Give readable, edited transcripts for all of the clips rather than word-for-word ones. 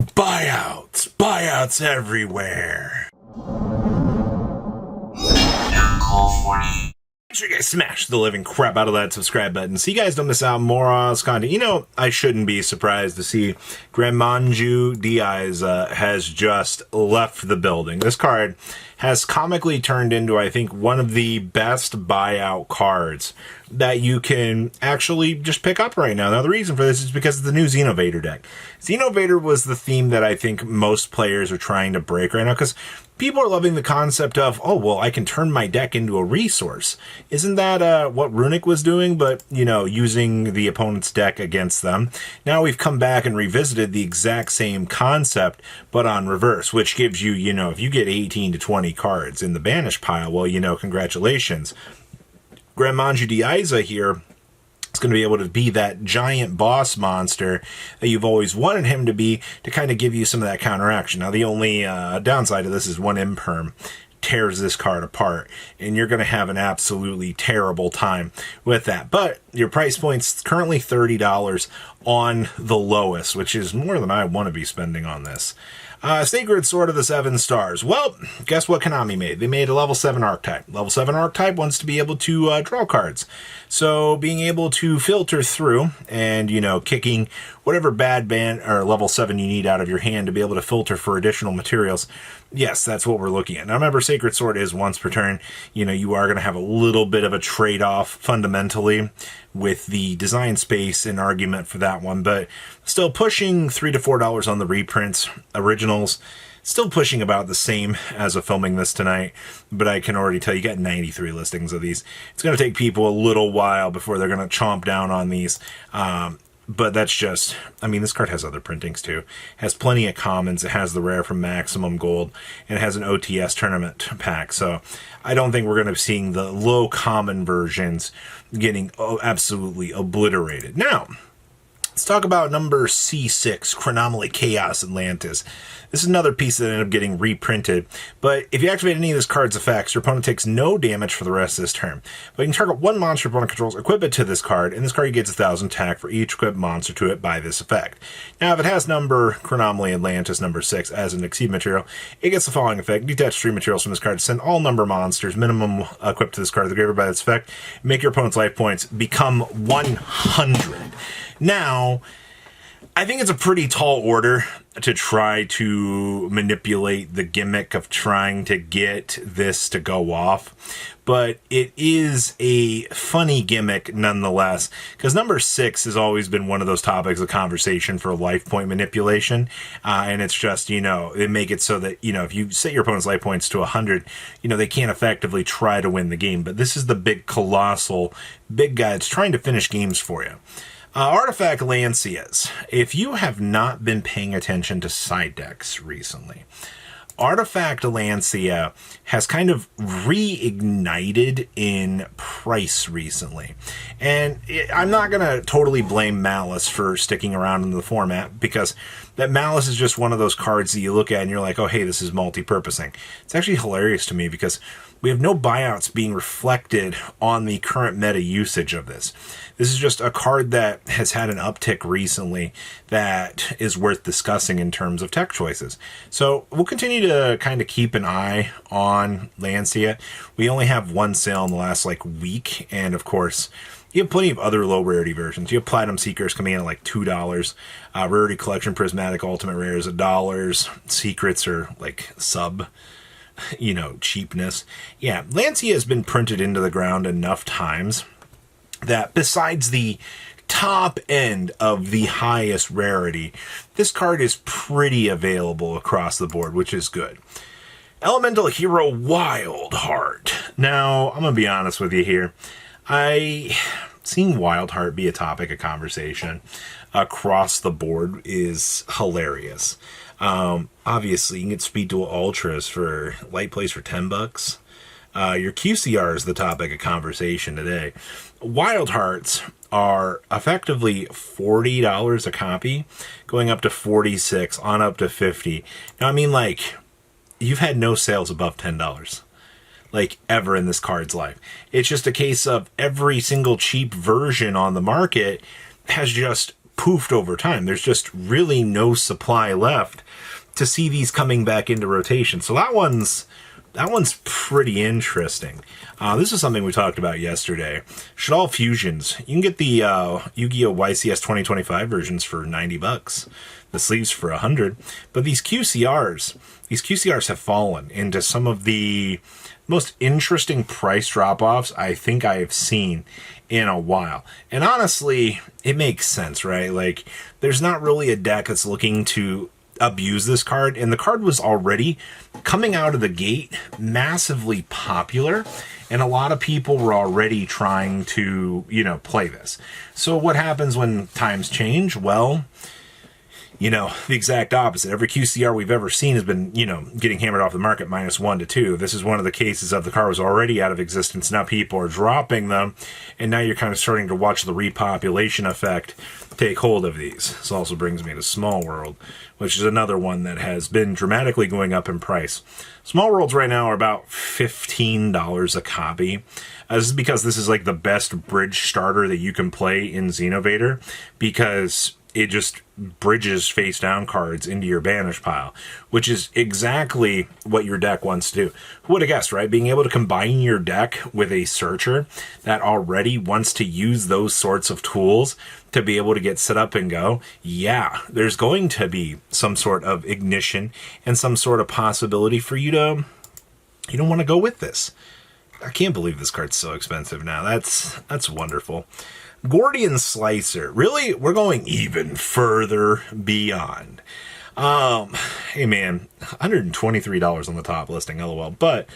Buyouts! Buyouts everywhere! Make sure you guys smash the living crap out of that subscribe button so you guys don't miss out more on this content. You know, I shouldn't be surprised to see Gren Maju Da Eiza has just left the building. This card has comically turned into, I think, one of the best buyout cards that you can actually just pick up right now. Now, the reason for this is because of the new Xenovator deck. Xenovator was the theme that I think most players are trying to break right now, because people are loving the concept of, oh, well, I can turn my deck into a resource. Isn't that what Runic was doing, but, you know, using the opponent's deck against them? Now we've come back and revisited the exact same concept, but on reverse, which gives you, you know, if you get 18 to 20 cards in the banish pile, well, you know, congratulations. Gren Maju Da Eiza here is going to be able to be that giant boss monster that you've always wanted him to be, to kind of give you some of that counteraction. Now, the only downside of this is one imperm tears this card apart, and you're going to have an absolutely terrible time with that. But your price point's currently $30 on the lowest, which is more than I want to be spending on this. Sacred Sword of the Seven Stars. Well, guess what Konami made? They made a level 7 archetype. Level 7 archetype wants to be able to draw cards. So being able to filter through and, you know, kicking whatever bad band or level 7 you need out of your hand to be able to filter for additional materials. Yes, that's what we're looking at. Now remember, Sacred Sword is once per turn. You know, you are going to have a little bit of a trade-off fundamentally with the design space and argument for that one, but still pushing $3 to $4 on the reprints. Originals still pushing about the same as of filming this tonight, but I can already tell you got 93 listings of these. It's going to take people a little while before they're going to chomp down on these. But that's just, I mean, this card has other printings too. It has plenty of commons. It has the rare from Maximum Gold, and it has an OTS tournament pack. So I don't think we're going to be seeing the low common versions getting absolutely obliterated. Now, let's talk about number C6, Chronomaly Chaos Atlantis. This is another piece that ended up getting reprinted, but if you activate any of this card's effects, your opponent takes no damage for the rest of this turn. But you can target one monster your opponent controls, equip it to this card, and this card gets 1,000 attack for each equipped monster to it by this effect. Now, if it has number Chronomaly Atlantis number 6 as an exceed material, it gets the following effect. Detach 3 materials from this card to send all number monsters, minimum equipped to this card, to the graveyard by this effect. Make your opponent's life points become 100. Now, I think it's a pretty tall order to try to manipulate the gimmick of trying to get this to go off, but it is a funny gimmick nonetheless, because number 6 has always been one of those topics of conversation for life point manipulation, and it's just, you know, they make it so that, you know, if you set your opponent's life points to 100, you know, they can't effectively try to win the game, but this is the big colossal big guy that's trying to finish games for you. Artifact Lanceas. If you have not been paying attention to side decks recently, Artifact Lancea has kind of reignited in price recently. And I'm not going to totally blame Malice for sticking around in the format, because that Malice is just one of those cards that you look at and you're like, oh, hey, this is multi-purposing. It's actually hilarious to me because we have no buyouts being reflected on the current meta usage of this. This is just a card that has had an uptick recently that is worth discussing in terms of tech choices. So we'll continue to kind of keep an eye on Lancea. We only have one sale in the last week, and of course, you have plenty of other low rarity versions. You have Platinum Seekers coming in at like $2. Rarity Collection Prismatic Ultimate Rares $1. Secrets are like sub, you know, cheapness. Yeah, Lancea has been printed into the ground enough times that besides the top end of the highest rarity, this card is pretty available across the board, which is good. Elemental Hero Wildheart. Now, I'm going to be honest with you here. Seeing Wildheart be a topic of conversation across the board is hilarious. Obviously, you can get Speed Duel Ultras for light plays for $10. Your QCR is the topic of conversation today. Wildhearts are effectively $40 a copy, going up to $46, on up to $50. Now, I mean, you've had no sales above $10. Ever in this card's life. It's just a case of every single cheap version on the market has just poofed over time. There's just really no supply left to see these coming back into rotation. So that one's pretty interesting. This is something we talked about yesterday. Shaddoll Fusions. You can get the Yu-Gi-Oh! YCS 2025 versions for $90. The sleeves for $100. But these QCRs have fallen into some of the most interesting price drop-offs I think I have seen in a while. And honestly, it makes sense, right? Like, there's not really a deck that's looking to abuse this card, and the card was already coming out of the gate massively popular, and a lot of people were already trying to, play this. So what happens when times change? Well, the exact opposite. Every QCR we've ever seen has been, getting hammered off the market -1 to 2. This is one of the cases of the card was already out of existence. Now people are dropping them, and now you're kind of starting to watch the repopulation effect take hold of these. This also brings me to Small World, which is another one that has been dramatically going up in price. Small Worlds right now are about $15 a copy. This is because this is like the best bridge starter that you can play in Xenovator, because it just bridges face down cards into your banish pile, which is exactly what your deck wants to do. Who would have guessed, right? Being able to combine your deck with a searcher that already wants to use those sorts of tools to be able to get set up and go. Yeah, there's going to be some sort of ignition and some sort of possibility for you to, want to go with this. I can't believe this card's so expensive now. That's wonderful. Gordian Slicer. Really, we're going even further beyond. Hey man, $123 on the top listing, lol. But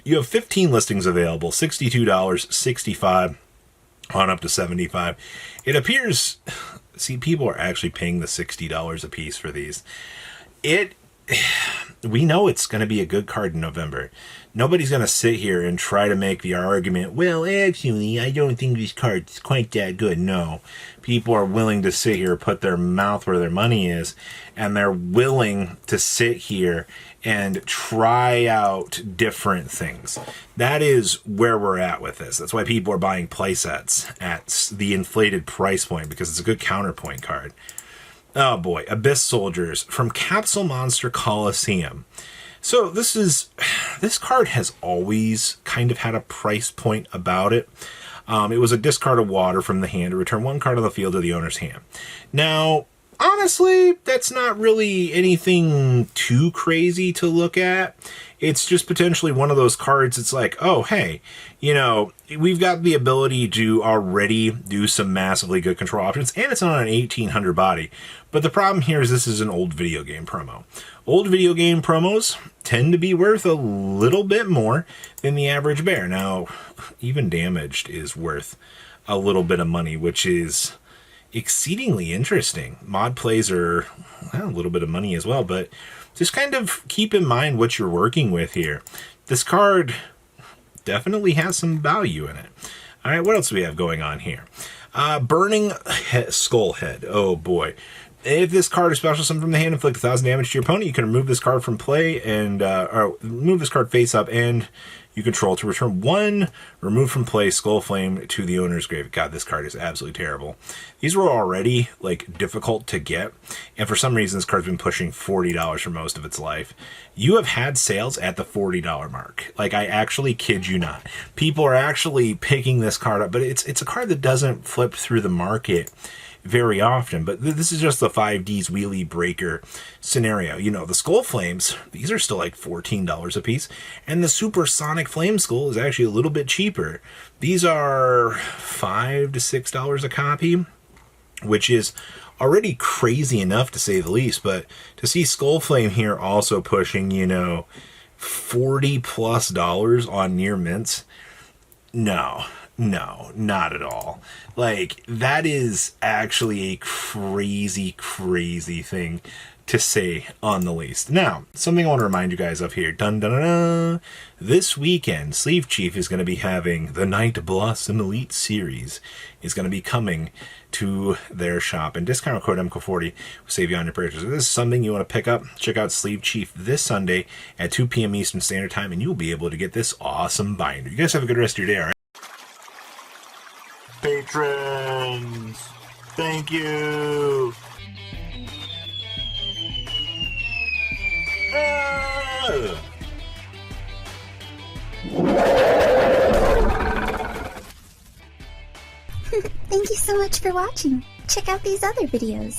you have 15 listings available, $62, $65, on up to $75. It appears, people are actually paying the $60 a piece for these. We know it's going to be a good card in November. Nobody's going to sit here and try to make the argument, well, actually, I don't think this card's quite that good. No. People are willing to sit here, put their mouth where their money is, and they're willing to sit here and try out different things. That is where we're at with this. That's why people are buying playsets at the inflated price point, because it's a good counterpoint card. Oh boy, Abyss Soldiers from Capsule Monster Coliseum. So this card has always kind of had a price point about it. It was a discard of water from the hand to return one card on the field to the owner's hand. Now, honestly, that's not really anything too crazy to look at. It's just potentially one of those cards. It's like, oh, hey, we've got the ability to already do some massively good control options, and it's on an 1800 body. But the problem here is this is an old video game promo. Old video game promos tend to be worth a little bit more than the average bear. Now, even damaged is worth a little bit of money, which is exceedingly interesting. Mod plays are a little bit of money as well, but just kind of keep in mind what you're working with here. This card definitely has some value in it. All right, what else do we have going on here? Burning Skull Head. Oh boy. If this card is special summon from the hand, inflict 1,000 damage to your opponent, you can remove this card from play and or remove this card face up, and you control to return one remove from play Skull Flame to the owner's grave. God, this card is absolutely terrible. These were already difficult to get, and for some reason this card's been pushing $40 for most of its life. You have had sales at the $40 mark. I actually kid you not. People are actually picking this card up, but it's a card that doesn't flip through the market very often, but this is just the 5Ds wheelie breaker scenario. The Skull Flames, these are still $14 a piece, and the Supersonic Flame Skull is actually a little bit cheaper. These are $5 to $6 a copy, which is already crazy enough to say the least, but to see Skull Flame here also pushing, $40+ on near mints, no, not at all. That is actually a crazy, crazy thing to say on the least. Now, something I want to remind you guys of here. Dun dun dun dun. This weekend, Sleeve Chief is going to be having the Night Blossom Elite Series. Is going to be coming to their shop, and discount code MCO40 will save you on your purchase. If this is something you want to pick up, check out Sleeve Chief this Sunday at 2 p.m. Eastern Standard Time, and you'll be able to get this awesome binder. You guys have a good rest of your day, all right? Patrons, Thank you. Thank you so much for watching. Check out these other videos.